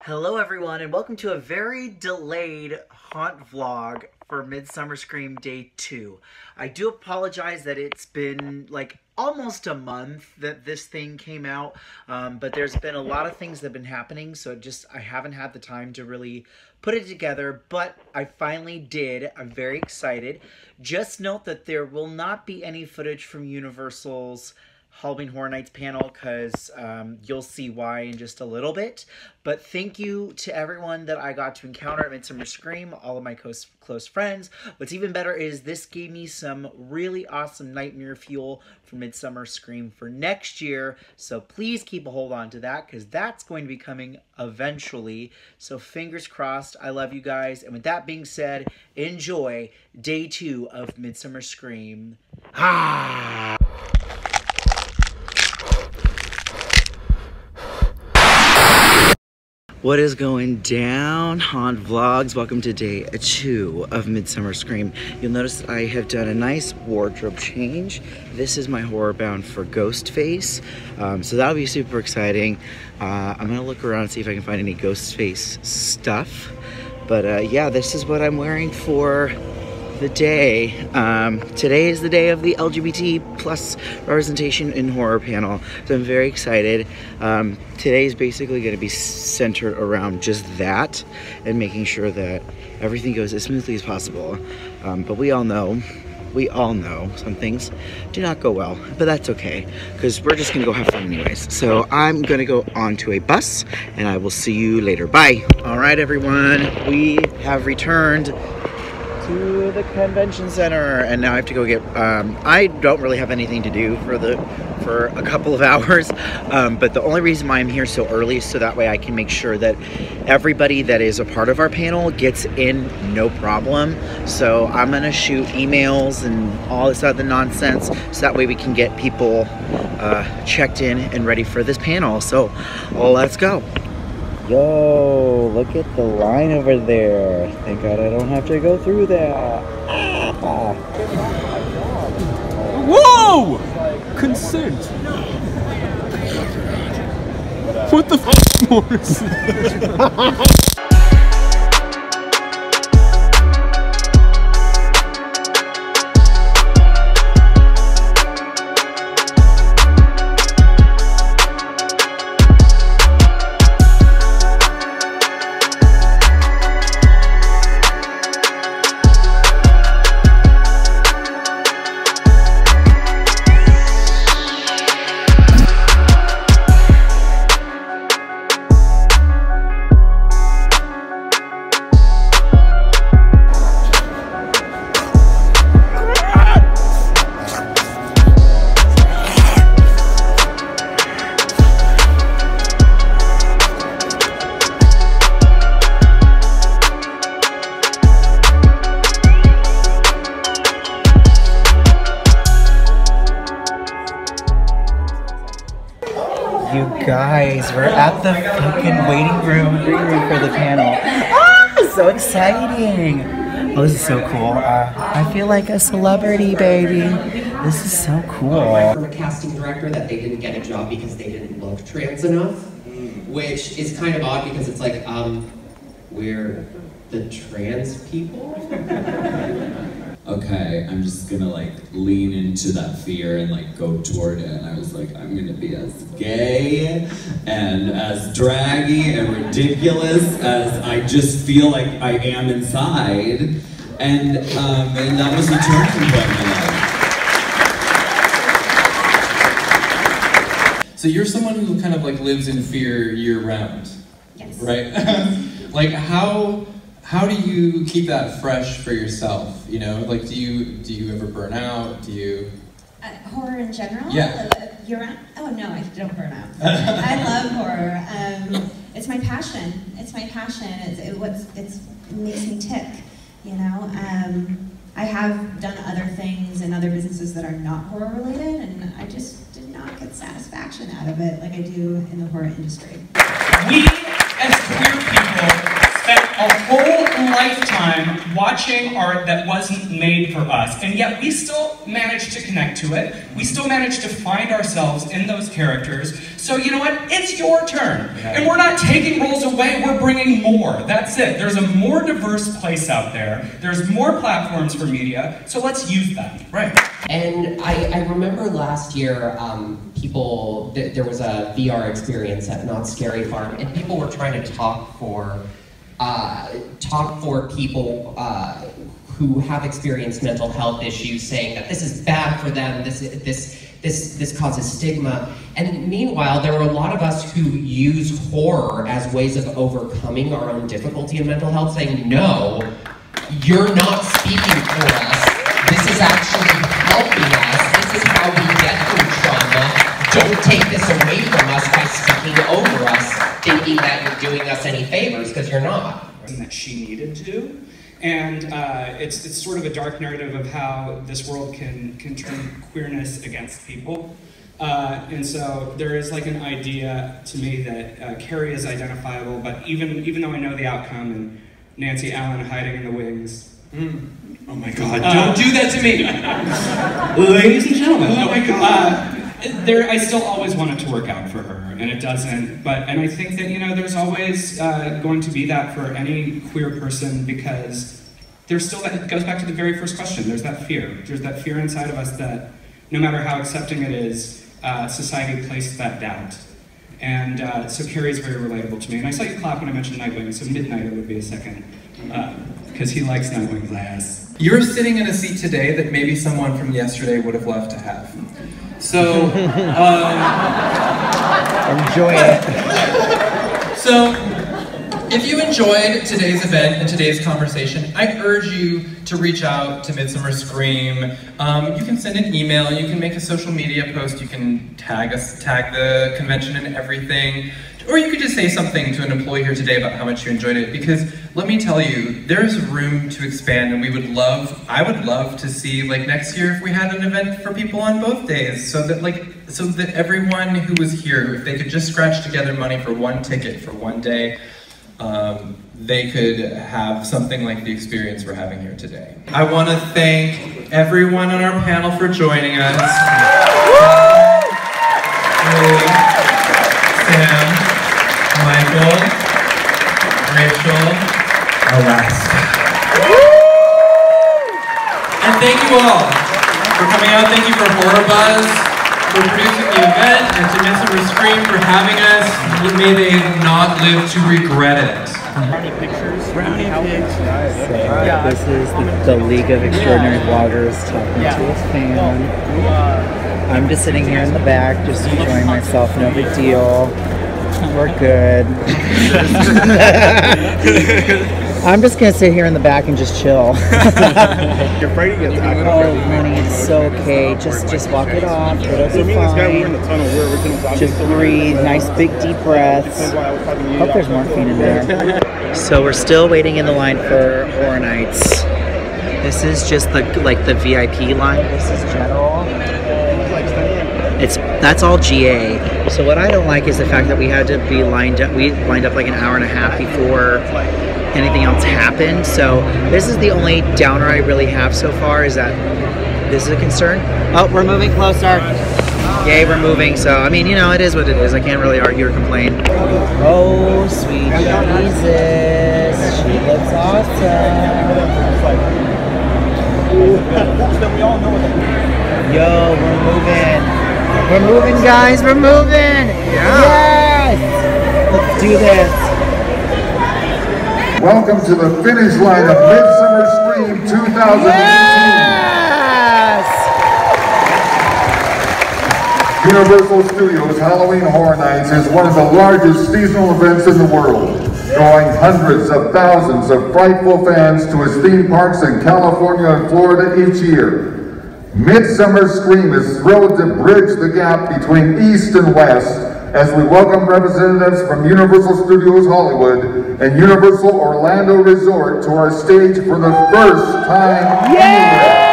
Hello everyone and welcome to a very delayed haunt vlog for Midsummer Scream Day 2. I do apologize that it's been like almost a month that this thing came out, but there's been a lot of things that have been happening, so I haven't had the time to really put it together, but I finally did. I'm very excited. Just note that there will not be any footage from Universal's Halloween Horror Nights panel because you'll see why in just a little bit. But thank you to everyone that I got to encounter at Midsummer Scream, all of my close friends. What's even better is this gave me some really awesome nightmare fuel for Midsummer Scream for next year. So please keep a hold on to that because that's going to be coming eventually. So fingers crossed. I love you guys. And with that being said, enjoy Day 2 of Midsummer Scream. Ah! What is going down, HauntVlogs? Welcome to Day 2 of Midsummer Scream. You'll notice I have done a nice wardrobe change. This is my horror bound for Ghostface, so that'll be super exciting. I'm gonna look around and see if I can find any Ghostface stuff. But yeah, this is what I'm wearing for the day. Today is the day of the LGBT plus representation in horror panel, so I'm very excited. Today is basically going to be centered around just that and making sure that everything goes as smoothly as possible. But we all know some things do not go well, but that's okay because we're just gonna go have fun anyways. So I'm gonna go onto a bus and I will see you later. Bye. All right, everyone, we have returned to the convention center and now I have to go get I don't really have anything to do for a couple of hours, but the only reason why I'm here so early is so that way I can make sure that everybody that is a part of our panel gets in no problem. So I'm gonna shoot emails and all this other nonsense so that way we can get people checked in and ready for this panel. So let's go. Yo, look at the line over there. Thank God I don't have to go through that. Whoa! Consent. What the f***, Morris? You guys, we're at the fucking waiting room for the panel. Ah, so exciting. Oh, this is so cool. I feel like a celebrity, baby. This is so cool. From a casting director that they didn't get a job because they didn't look trans enough, which is kind of odd because it's like, we're the trans people? Okay, I'm just gonna like lean into that fear and like go toward it. And I was like, I'm gonna be as gay and as draggy and ridiculous as I just feel like I am inside. And that was the turning point in my life. So you're someone who kind of like lives in fear year round. Yes. Right? Like how do you keep that fresh for yourself? You know, like do you ever burn out? Do you? Horror in general? Yeah. Oh no, I don't burn out. I love horror. It's my passion. It's my passion. It makes me tick. You know. I have done other things in other businesses that are not horror related, and I just did not get satisfaction out of it like I do in the horror industry. We, as queer people, spent a whole lifetime watching art that wasn't made for us, and yet we still managed to connect to it. We still managed to find ourselves in those characters. So you know what? It's your turn. And we're not taking roles away, we're more. That's it. There's a more diverse place out there. There's more platforms for media, so let's use that. Right. And I remember last year, there was a VR experience at Not Scary Farm, and people were trying to talk for people who have experienced mental health issues, saying that this is bad for them, this causes stigma. And meanwhile, there were a lot of us who use horror as ways of overcoming our own difficulty in mental health, saying, no, you're not speaking for us. This is actually helping us. This is how we get through trauma. Don't take this away from us by speaking over us, thinking that you're doing us any favors, because you're not. That she needed to do. And it's sort of a dark narrative of how this world can turn queerness against people. And so there is like an idea to me that Carrie is identifiable, but even though I know the outcome, and Nancy Allen hiding in the wings. Oh my God, don't do that to me! Ladies and gentlemen, oh my God. I still always want it to work out for her, and it doesn't. And I think that, there's always going to be that for any queer person, because there's still that. It goes back to the very first question. There's that fear. There's that fear inside of us that no matter how accepting it is, society placed that doubt. And so Carrie is very relatable to me. And I saw you clap when I mentioned Nightwing, so Midnighter would be a second, because he likes Nightwing's ass. You're sitting in a seat today that maybe someone from yesterday would have loved to have. So, enjoy it. So, if you enjoyed today's event and today's conversation, I urge you to reach out to Midsummer Scream. You can send an email, you can make a social media post, you can tag the convention and everything, or you could just say something to an employee here today about how much you enjoyed it, because let me tell you, there's room to expand, and I would love to see, like, next year if we had an event for people on both days, so that everyone who was here, if they could just scratch together money for one ticket for one day, they could have something like the experience we're having here today. I want to thank everyone on our panel for joining us. Sam, Michael, Rachel, Alaska. And thank you all for coming out. Thank you for Horror Buzz for producing the event, and to Midsummer Scream for having us. May they not live to regret it. Brownie pictures. This is the League of Extraordinary Vloggers talking to a fan. I'm just sitting here in the back, just enjoying myself, no big deal. We're good. I'm just gonna sit here in the back and just chill. You're afraid to get attacked. Oh, honey, it's okay. Just walk it off. It'll be fine. Just breathe. Nice big deep breaths. Hope there's morphine in there. So we're still waiting in the line for Horror Nights. This is just the VIP line. This is general. That's all GA. So what I don't like is the fact that we had to be lined up. We lined up like an hour and a half before anything else happened. So this is the only downer I really have so far, is that this is a concern. Oh, we're moving closer. Yay, we're moving. So I mean, it is what it is. I can't really argue or complain. Oh, sweet Jesus, she looks awesome. Yo, we're moving. We're moving, guys. We're moving. Yes. Let's do this. Welcome to the finish line of Midsummer Scream 2018. Yes! Universal Studios Halloween Horror Nights is one of the largest seasonal events in the world, drawing hundreds of thousands of frightful fans to its theme parks in California and Florida each year. Midsummer Scream is thrilled to bridge the gap between East and West as we welcome representatives from Universal Studios Hollywood and Universal Orlando Resort to our stage for the first time anywhere.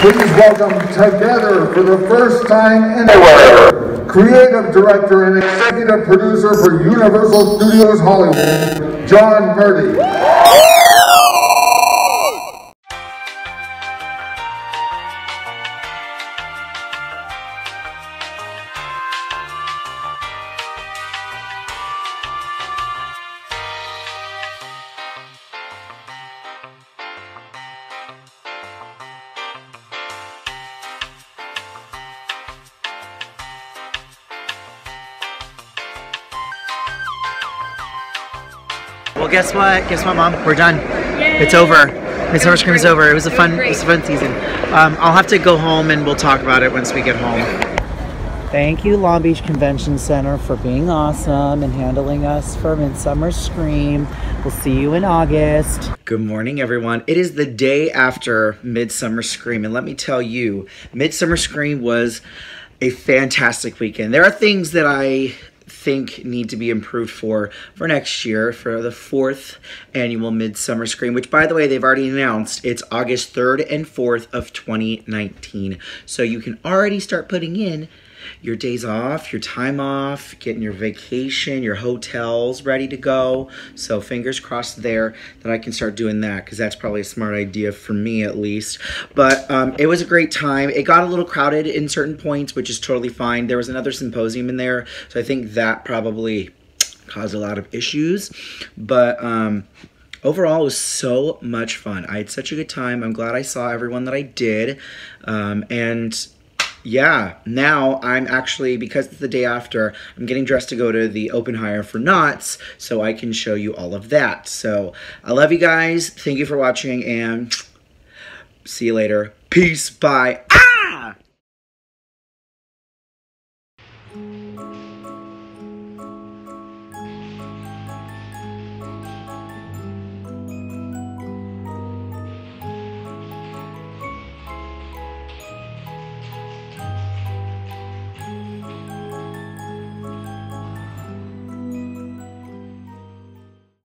Please welcome together for the first time anywhere, Creative Director and Executive Producer for Universal Studios Hollywood, John Murdy. Well, guess what? Guess what, Mom? We're done. Yay. It's over. Midsummer Scream is over. It was a fun season. I'll have to go home and we'll talk about it once we get home. Thank you, Long Beach Convention Center, for being awesome and handling us for Midsummer Scream. We'll see you in August. Good morning, everyone. It is the day after Midsummer Scream, and let me tell you, Midsummer Scream was a fantastic weekend. There are things that I think need to be improved for next year, for the 4th annual Midsummer Scream, which, by the way, they've already announced it's August 3rd and 4th of 2019. So you can already start putting in your days off, your time off, getting your vacation, your hotels ready to go. So fingers crossed there that I can start doing that, because that's probably a smart idea for me at least. But it was a great time. It got a little crowded in certain points, which is totally fine. There was another symposium in there, so I think that probably caused a lot of issues. But overall, it was so much fun. I had such a good time. I'm glad I saw everyone that I did. And yeah, now I'm actually, because it's the day after, I'm getting dressed to go to the open hire for Knots, so I can show you all of that. So I love you guys. Thank you for watching, and see you later. Peace. Bye. Ah!